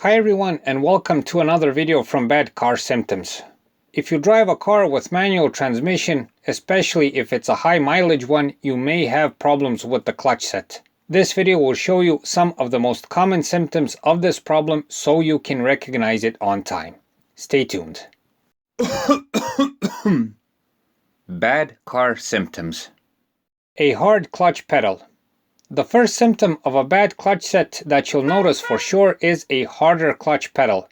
Hi everyone, and welcome to another video from Bad Car Symptoms. If you drive a car with manual transmission, especially if it's a high mileage one, you may have problems with the clutch set. This video will show you some of the most common symptoms of this problem so you can recognize it on time. Stay tuned. Bad car symptoms. A hard clutch pedal. The first symptom of a bad clutch set that you'll notice for sure is a harder clutch pedal.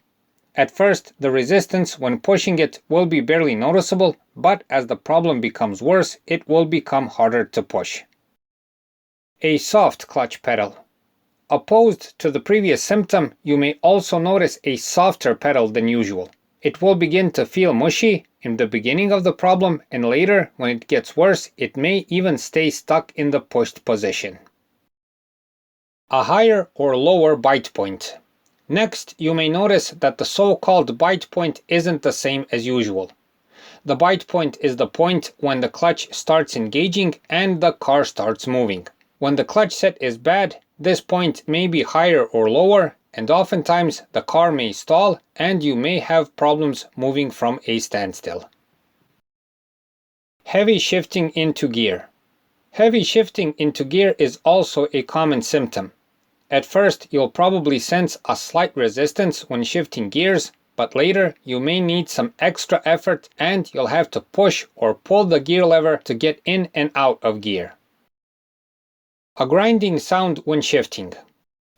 At first, the resistance when pushing it will be barely noticeable, but as the problem becomes worse, it will become harder to push. A soft clutch pedal. Opposed to the previous symptom, you may also notice a softer pedal than usual. It will begin to feel mushy in the beginning of the problem, and later, when it gets worse, it may even stay stuck in the pushed position. A higher or lower bite point. Next, you may notice that the so-called bite point isn't the same as usual. The bite point is the point when the clutch starts engaging and the car starts moving. When the clutch set is bad, this point may be higher or lower, and oftentimes the car may stall and you may have problems moving from a standstill. Heavy shifting into gear. Heavy shifting into gear is also a common symptom. At first, you'll probably sense a slight resistance when shifting gears, but later you may need some extra effort and you'll have to push or pull the gear lever to get in and out of gear. A grinding sound when shifting.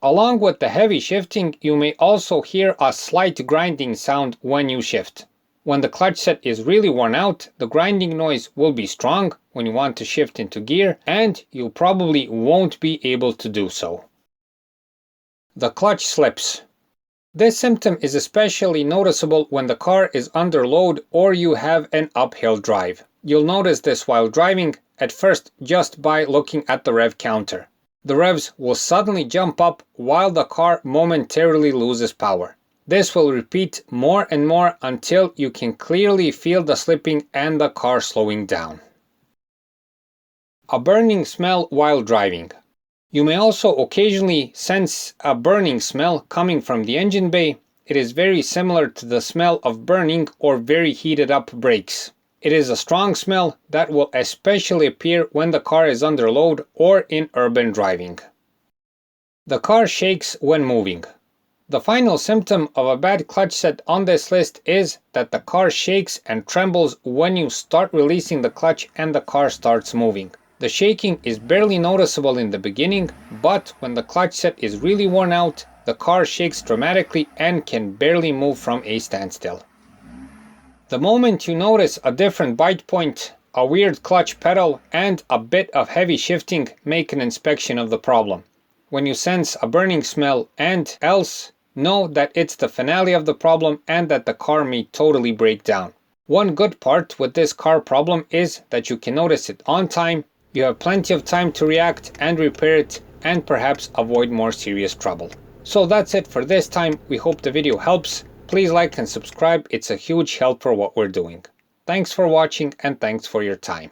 Along with the heavy shifting, you may also hear a slight grinding sound when you shift. When the clutch set is really worn out, the grinding noise will be strong when you want to shift into gear, and you probably won't be able to do so. The clutch slips. This symptom is especially noticeable when the car is under load or you have an uphill drive. You'll notice this while driving, at first just by looking at the rev counter. The revs will suddenly jump up while the car momentarily loses power. This will repeat more and more until you can clearly feel the slipping and the car slowing down. A burning smell while driving. You may also occasionally sense a burning smell coming from the engine bay. It is very similar to the smell of burning or very heated up brakes. It is a strong smell that will especially appear when the car is under load or in urban driving. The car shakes when moving. The final symptom of a bad clutch set on this list is that the car shakes and trembles when you start releasing the clutch and the car starts moving. The shaking is barely noticeable in the beginning, but when the clutch set is really worn out, the car shakes dramatically and can barely move from a standstill. The moment you notice a different bite point, a weird clutch pedal, and a bit of heavy shifting, make an inspection of the problem. When you sense a burning smell and else, know that it's the finale of the problem and that the car may totally break down. One good part with this car problem is that you can notice it on time. You have plenty of time to react and repair it and perhaps avoid more serious trouble. So that's it for this time. We hope the video helps. Please like and subscribe. It's a huge help for what we're doing. Thanks for watching and thanks for your time.